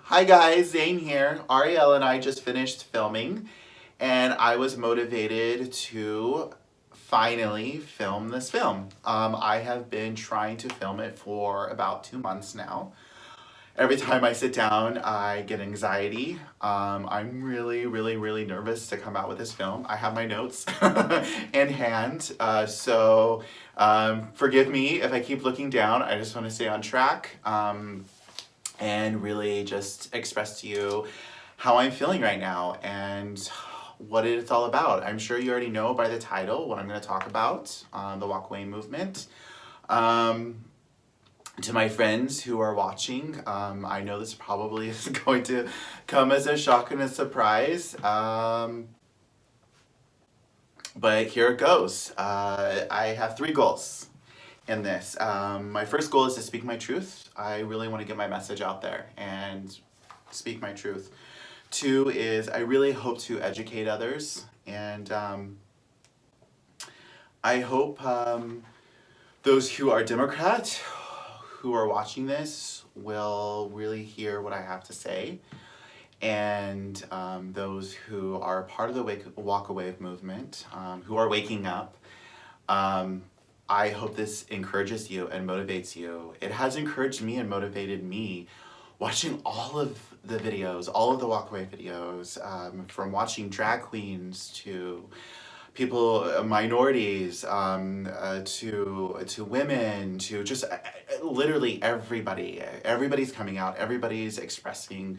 Hi guys, Zane here. Ariel and I just finished filming and I was motivated to finally film this film. I have been trying to film it for about 2 months now. Every time I sit down, I get anxiety. I'm really nervous to come out with this film. I have my notes in hand, so forgive me if I keep looking down. I just want to stay on track. And really just express to you how I'm feeling right now and what it's all about. I'm sure you already know by the title what I'm going to talk about, the walkaway movement. To my friends who are watching, I know this probably is going to come as a shock and a surprise, but here it goes. I have 3 goals in this. My first goal is to speak my truth. I really want to get my message out there and speak my truth. 2 is I really hope to educate others, and I hope those who are Democrat who are watching this will really hear what I have to say, and those who are part of the walkaway movement, who are waking up. I hope this encourages you and motivates you. It has encouraged me and motivated me watching all of the videos, all of the walkaway videos, from watching drag queens to people, minorities, to women, to just literally everybody. Everybody's coming out, everybody's expressing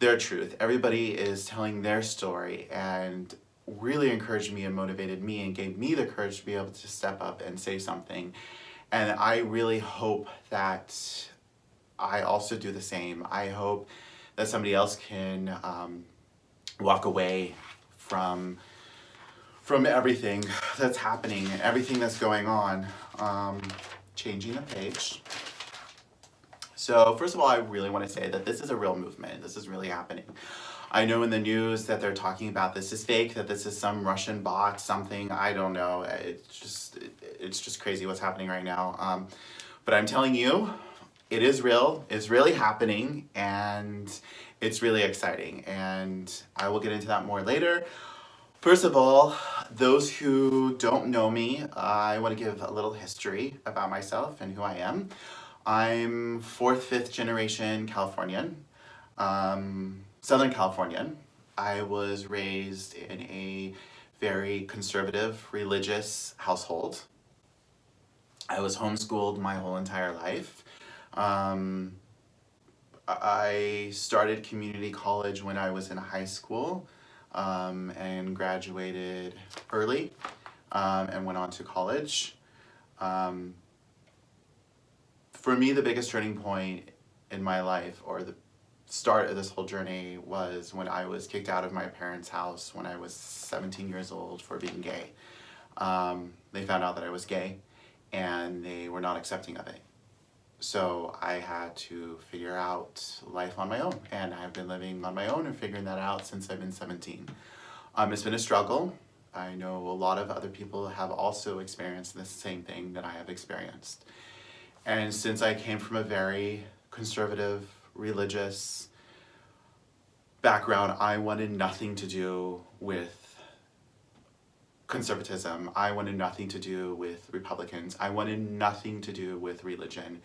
their truth, everybody is telling their story, and really encouraged me and motivated me and gave me the courage to be able to step up and say something. And I really hope that I also do the same. I hope that somebody else can walk away from everything that's happening, everything that's going on. Changing the page. So first of all, I really want to say that this is a real movement. This is really happening. I know in the news that they're talking about this is fake, that this is some Russian bot, something, I don't know. It's just crazy what's happening right now. But I'm telling you, it is real, it's really happening, and it's really exciting. And I will get into that more later. First of all, those who don't know me, I want to give a little history about myself and who I am. I'm 4th, 5th generation Californian. Southern Californian. I was raised in a very conservative, religious household. I was homeschooled my whole entire life. I started community college when I was in high school, and graduated early, and went on to college. For me, the biggest turning point in my life, or the start of this whole journey, was when I was kicked out of my parents' house when I was 17 years old for being gay. They found out that I was gay and they were not accepting of it. So I had to figure out life on my own, and I've been living on my own and figuring that out since I've been 17. It's been a struggle. I know a lot of other people have also experienced the same thing that I have experienced. And since I came from a very conservative, religious background, I wanted nothing to do with conservatism. I wanted nothing to do with Republicans. I wanted nothing to do with religion.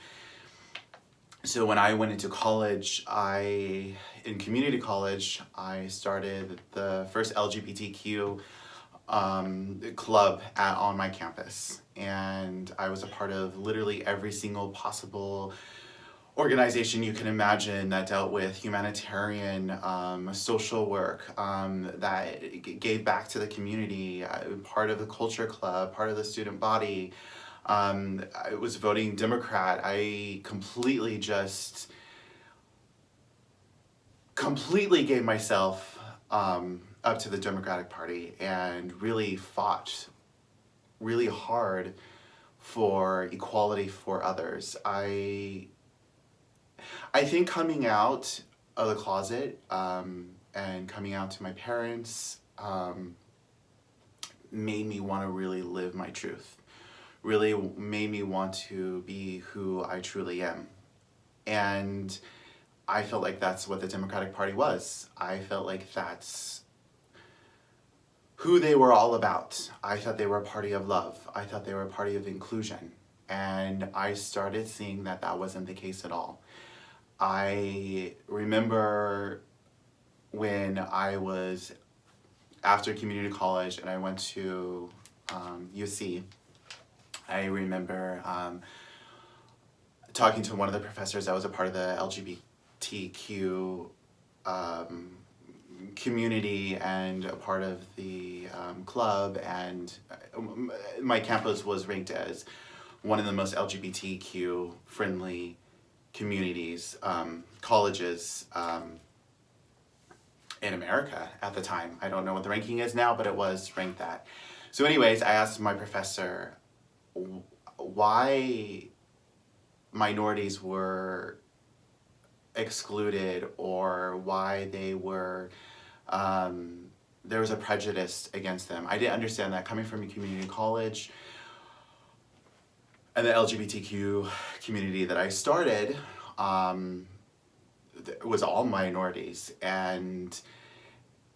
So when I went into college, in community college, I started the first LGBTQ club on my campus. And I was a part of literally every single possible organization you can imagine that dealt with humanitarian, social work, that gave back to the community, part of the culture club, part of the student body. I was voting Democrat. I completely gave myself up to the Democratic Party and really fought really hard for equality for others. I think coming out of the closet, and coming out to my parents, made me want to really live my truth, really made me want to be who I truly am. And I felt like that's what the Democratic Party was. I felt like that's who they were all about. I thought they were a party of love. I thought they were a party of inclusion. And I started seeing that that wasn't the case at all. I remember when I was after community college and I went to UC, I remember talking to one of the professors that was a part of the LGBTQ community and a part of the club, and my campus was ranked as one of the most LGBTQ friendly communities, colleges in America at the time. I don't know what the ranking is now, but it was ranked that. So anyways, I asked my professor why minorities were excluded, or why they were, there was a prejudice against them. I didn't understand that coming from a community college and the LGBTQ community that I started was all minorities, and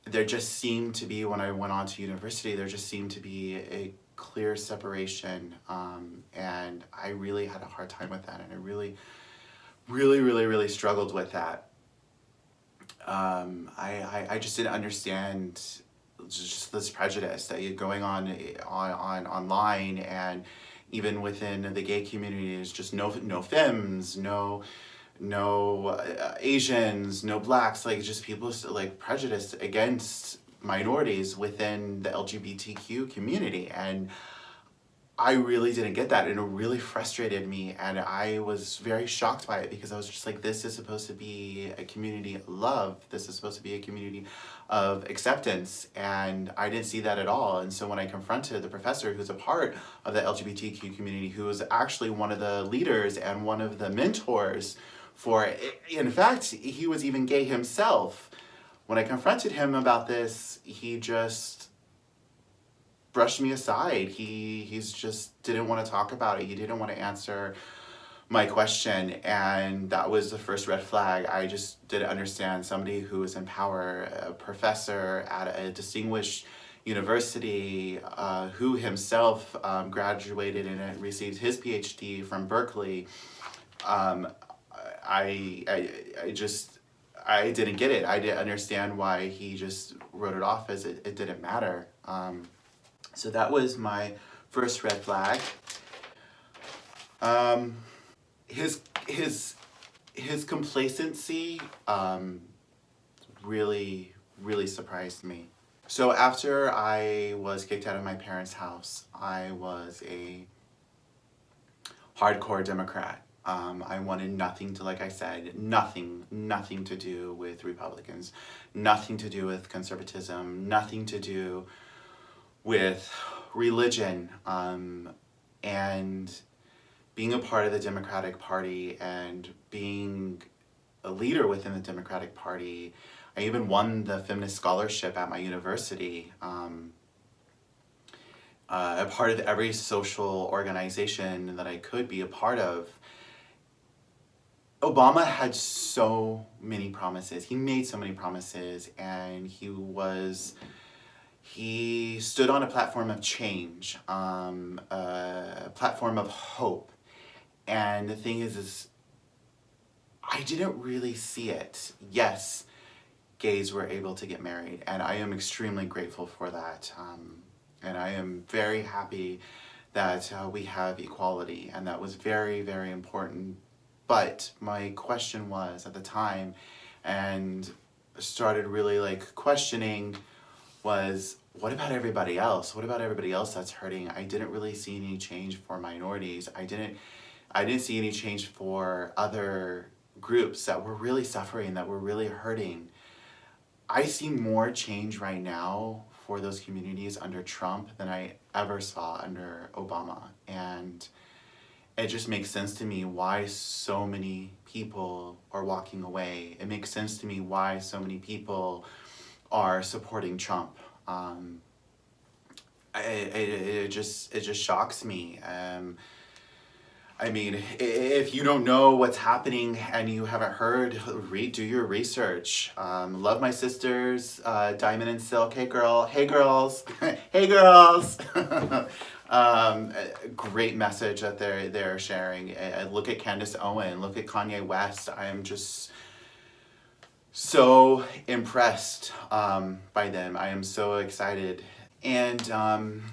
there just seemed to be, when I went on to university, there just seemed to be a clear separation, and I really had a hard time with that, and I really struggled with that. I just didn't understand just this prejudice that you're going on online, and even within the gay community, is just no femmes, no Asians, no blacks, like just people like prejudiced against minorities within the LGBTQ community. And I really didn't get that, and it really frustrated me, and I was very shocked by it, because I was just like, this is supposed to be a community of love, this is supposed to be a community of acceptance, and I didn't see that at all. And so when I confronted the professor who's a part of the LGBTQ community, who was actually one of the leaders and one of the mentors for it, in fact, he was even gay himself, when I confronted him about this, he just brushed me aside. He's just didn't want to talk about it. He didn't want to answer my question, and that was the first red flag. I just didn't understand somebody who was in power, a professor at a distinguished university, who himself graduated and received his PhD from Berkeley. I didn't get it. I didn't understand why he just wrote it off as it didn't matter. So that was my first red flag. His complacency really surprised me. So after I was kicked out of my parents' house, I was a hardcore Democrat. I wanted nothing to, like I said, nothing to do with Republicans, nothing to do with conservatism, nothing to do with religion, and being a part of the Democratic Party and being a leader within the Democratic Party. I even won the feminist scholarship at my university. A part of every social organization that I could be a part of. Obama had so many promises. He made so many promises, and he stood on a platform of change, a platform of hope. And the thing is I didn't really see it. Yes, gays were able to get married, and I am extremely grateful for that. And I am very happy that we have equality, and that was very important. But my question was, at the time, and started really questioning, was, what about everybody else? What about everybody else that's hurting? I didn't really see any change for minorities. I didn't see any change for other groups that were really suffering, that were really hurting. I see more change right now for those communities under Trump than I ever saw under Obama. And it just makes sense to me why so many people are walking away. It makes sense to me why so many people are supporting Trump. It just shocks me. I mean, if you don't know what's happening and you haven't heard, do your research. Love my sisters, Diamond and Silk. Hey girl, hey girls, hey girls. Great message that they're sharing. Look at Candace Owen. Look at Kanye West. I am just so impressed by them. I am so excited. And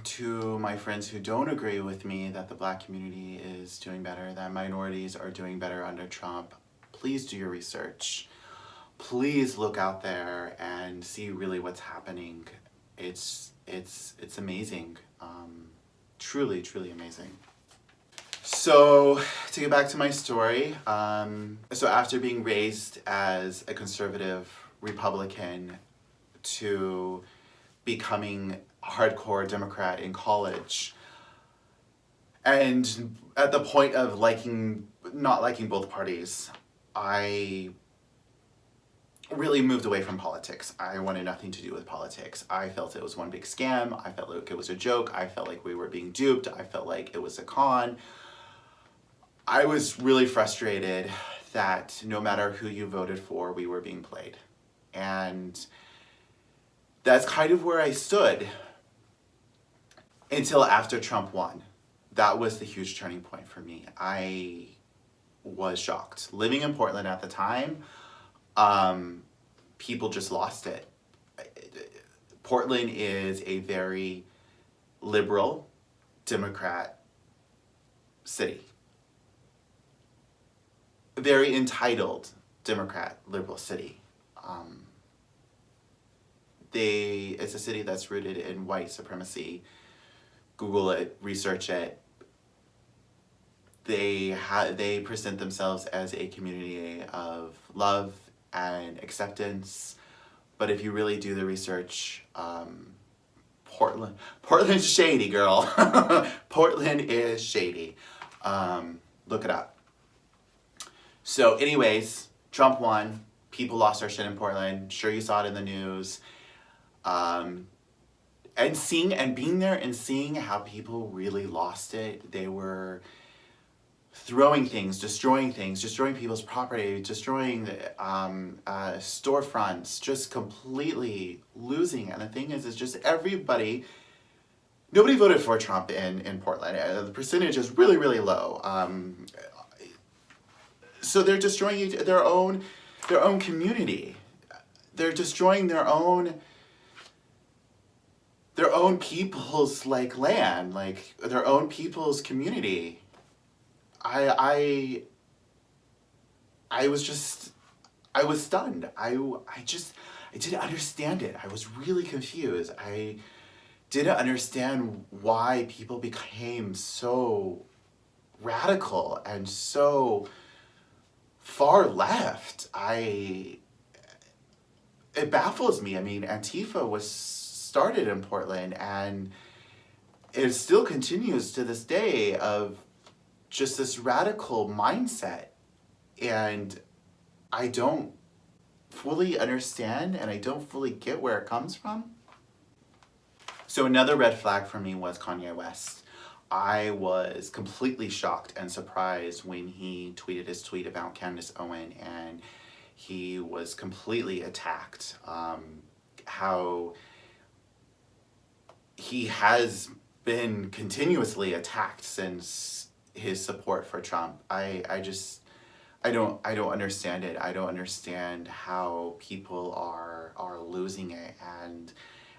to my friends who don't agree with me that the Black community is doing better, that minorities are doing better under Trump, please do your research. Please look out there and see really what's happening. It's amazing. Truly, truly amazing. So, to get back to my story, so after being raised as a conservative Republican to becoming a hardcore Democrat in college, and at the point of not liking both parties, I really moved away from politics. I wanted nothing to do with politics. I felt it was one big scam. I felt like it was a joke. I felt like we were being duped. I felt like it was a con. I was really frustrated that no matter who you voted for, we were being played. And that's kind of where I stood until after Trump won. That was the huge turning point for me. I was shocked. Living in Portland at the time, people just lost it. Portland is a very liberal Democrat city. Very entitled Democrat liberal city. It's a city that's rooted in white supremacy. Google it, research it. They present themselves as a community of love and acceptance, but if you really do the research, Portland's shady, girl. Portland is shady. Look it up. So anyways, Trump won. People lost their shit in Portland. Sure, you saw it in the news. And being there and seeing how people really lost it. They were throwing things, destroying people's property, destroying storefronts, just completely losing. And the thing is just nobody voted for Trump in Portland. The percentage is really, really low. So they're destroying their own community. They're destroying their own people's land, their own people's community. I was stunned. I didn't understand it. I was really confused. I didn't understand why people became so radical and so far left. It baffles me. I mean, Antifa was started in Portland, and it still continues to this day of just this radical mindset. And I don't fully understand, and I don't fully get where it comes from. So another red flag for me was Kanye West. I was completely shocked and surprised when he tweeted his tweet about Candace Owen, and he was completely attacked. How he has been continuously attacked since his support for Trump. I don't understand it. I don't understand how people are losing it, and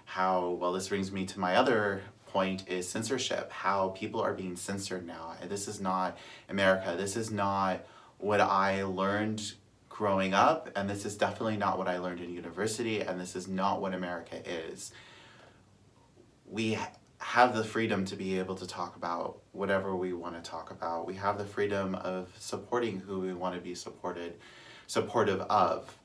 how, well, this brings me to my other point, is censorship. How people are being censored now. This is not America. This is not what I learned growing up, and this is definitely not what I learned in university, and this is not what America is. We have the freedom to be able to talk about whatever we want to talk about. We have the freedom of supporting who we want to be supportive of.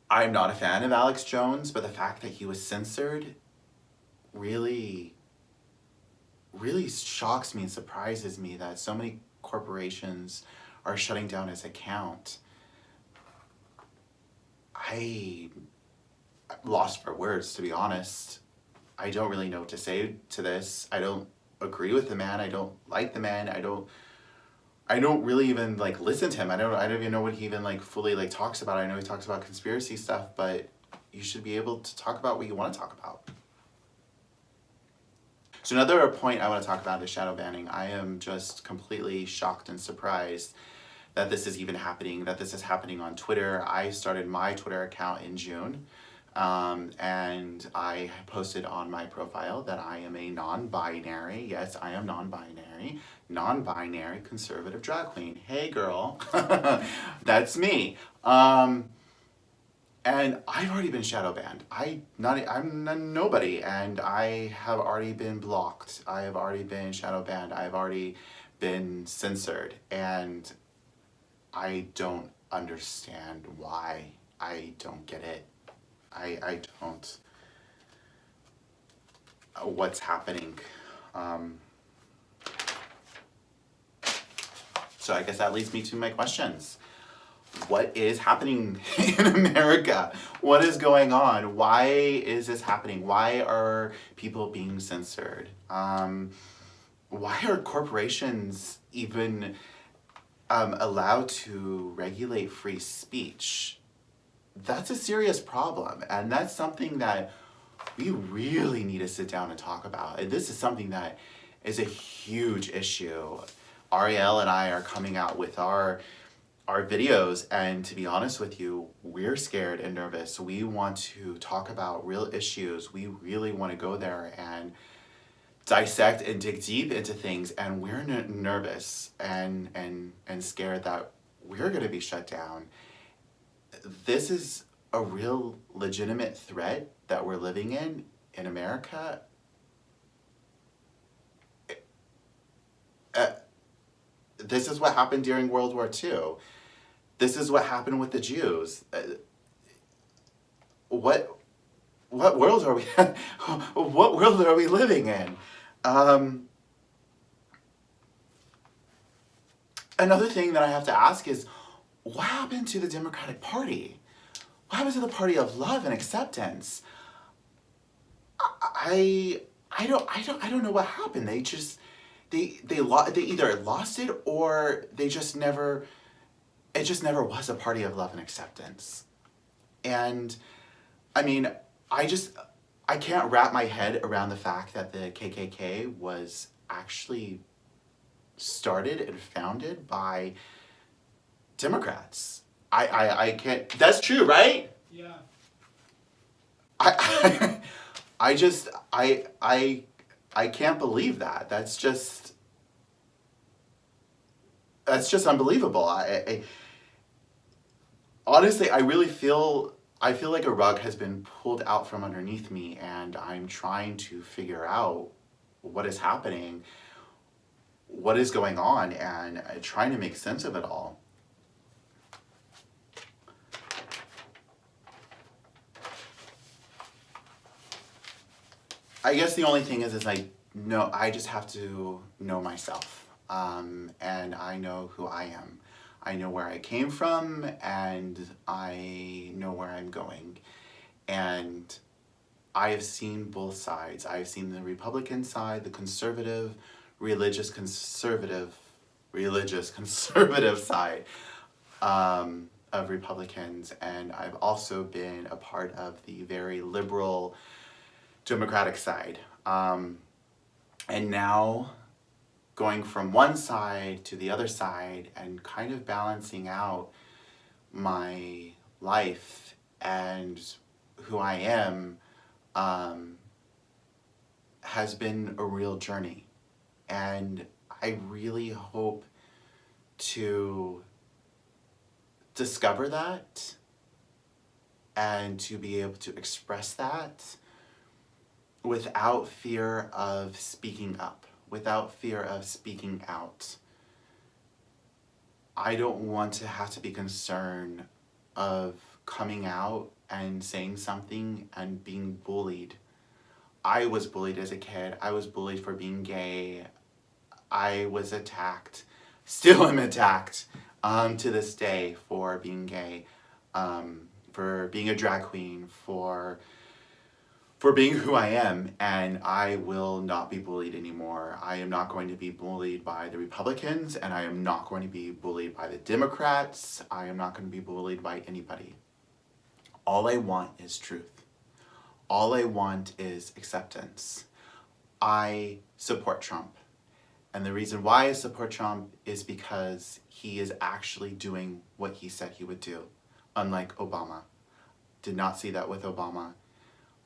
I'm not a fan of Alex Jones, but the fact that he was censored really, really shocks me and surprises me, that so many corporations are shutting down his account. I'm lost for words, to be honest. I don't really know what to say to this. agree with the man. I don't like the man. I don't really even like listen to him. I don't even know what he even like fully like talks about. I know he talks about conspiracy stuff, but you should be able to talk about what you want to talk about. So another point I want to talk about is shadow banning. I am just completely shocked and surprised that this is even happening, that this is happening on Twitter. I started my Twitter account in June, and I posted on my profile that I am a non-binary, yes, I am non-binary conservative drag queen. Hey girl, that's me. And I've already been shadow banned. I'm nobody, and I have already been blocked. I have already been shadow banned. I've already been censored, and I don't understand why. I don't get it. I don't. What's happening? So I guess that leads me to my questions. What is happening in America? What is going on? Why is this happening? Why are people being censored? Why are corporations even allowed to regulate free speech? That's a serious problem, and that's something that we really need to sit down and talk about. And this is something that is a huge issue. Ariel and I are coming out with our videos, and to be honest with you, we're scared and nervous. We want to talk about real issues. We really want to go there and dissect and dig deep into things, and we're nervous and scared that we're going to be shut down. This is a real legitimate threat that we're living in America. This is what happened during World War II. This is what happened with the Jews. What world are we? What world are we living in? Another thing that I have to ask is, what happened to the Democratic Party? What happened to the party of love and acceptance? I don't know what happened. They either lost it, or it just never was a party of love and acceptance. And I mean, I can't wrap my head around the fact that the KKK was actually started and founded by Democrats. I can't, that's true, right? Yeah. I can't believe that. That's just unbelievable. Honestly, I feel like a rug has been pulled out from underneath me, and I'm trying to figure out what is happening, what is going on, and trying to make sense of it all. I guess the only thing is I just have to know myself, and I know who I am. I know where I came from, and I know where I'm going. And I have seen both sides. I've seen the Republican side, the conservative, religious conservative side of Republicans, and I've also been a part of the very liberal Democratic side. And now going from one side to the other side and kind of balancing out my life and who I am has been a real journey. And I really hope to discover that and to be able to express that without fear of speaking up, without fear of speaking out. I don't want to have to be concerned of coming out and saying something and being bullied. I was bullied as a kid. I was bullied for being gay. I was attacked, still am attacked to this day for being gay, for being a drag queen, for for being who I am, and I will not be bullied anymore. I am not going to be bullied by the Republicans, and I am not going to be bullied by the Democrats. I am not going to be bullied by anybody. All I want is truth. All I want is acceptance. I support Trump. And the reason why I support Trump is because he is actually doing what he said he would do, unlike Obama. Did not see that with Obama.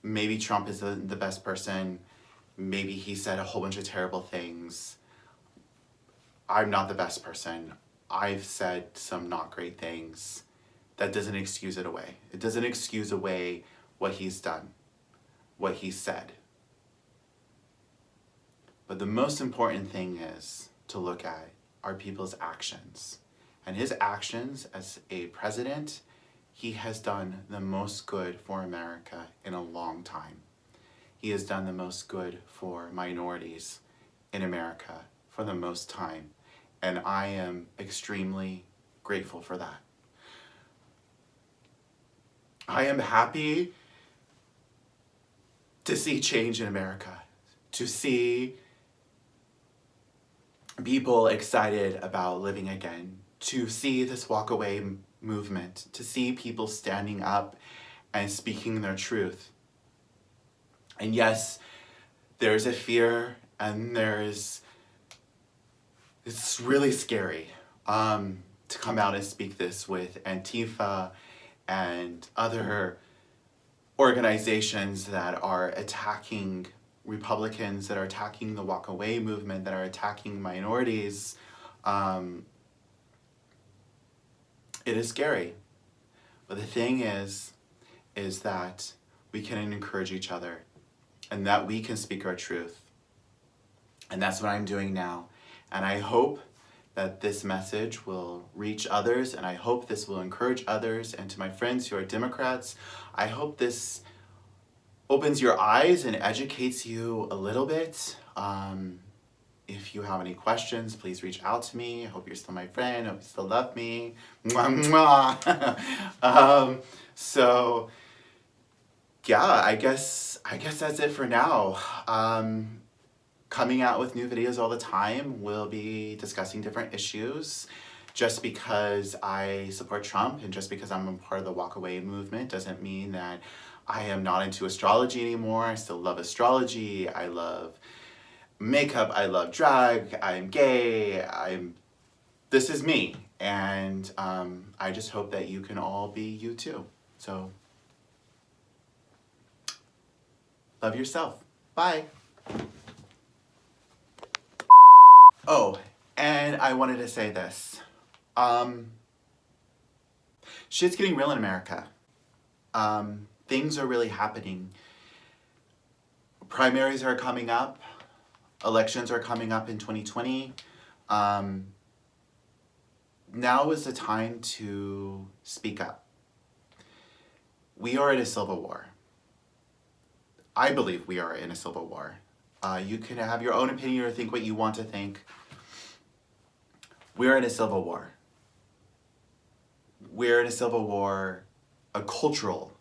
Maybe Trump is the best person. Maybe he said a whole bunch of terrible things. I'm not the best person. I've said some not great things. That doesn't excuse it away. It doesn't excuse away what he's done, what he said. But the most important thing is to look at are people's actions. And his actions as a president, he has done the most good for America in a long time. He has done the most good for minorities in America for the most time. And I am extremely grateful for that. I am happy to see change in America, to see people excited about living again, to see this walk away movement, to see people standing up and speaking their truth. And yes, there's a fear, and it's really scary to come out and speak this with Antifa and other organizations that are attacking Republicans, that are attacking the walk away movement, that are attacking minorities. It is scary. But the thing is that we can encourage each other and that we can speak our truth. And that's what I'm doing now. And I hope that this message will reach others, and I hope this will encourage others. And to my friends who are Democrats, I hope this opens your eyes and educates you a little bit. If you have any questions, please reach out to me. I hope you're still my friend. I hope you still love me. Mwah, mwah. So yeah, I guess that's it for now. Coming out with new videos all the time. We'll be discussing different issues. Just because I support Trump and just because I'm a part of the walk away movement doesn't mean that I am not into astrology anymore. I still love astrology. I love makeup, I love drag, I'm gay, this is me. And I just hope that you can all be you too. So, love yourself. Bye. Oh, and I wanted to say this. Shit's getting real in America. Things are really happening. Primaries are coming up. Elections are coming up in 2020. Now is the time to speak up. We are in a civil war. I believe we are in a civil war. You can have your own opinion or think what you want to think. We're in a civil war. We're in a civil war, a cultural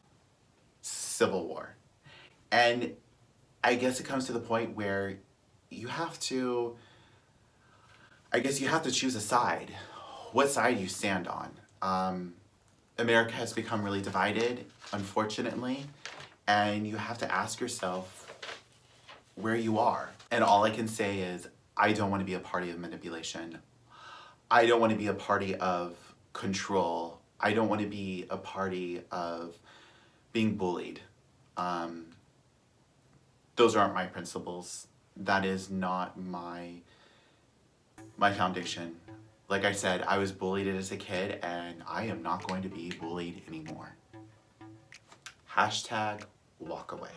civil war. And I guess it comes to the point where you have to choose a side. What side you stand on. America has become really divided, unfortunately, and you have to ask yourself where you are. And all I can say is, I don't want to be a party of manipulation. I don't want to be a party of control. I don't want to be a party of being bullied. Those aren't my principles. That is not my foundation. Like I said, I was bullied as a kid, and I am not going to be bullied anymore. #walk away.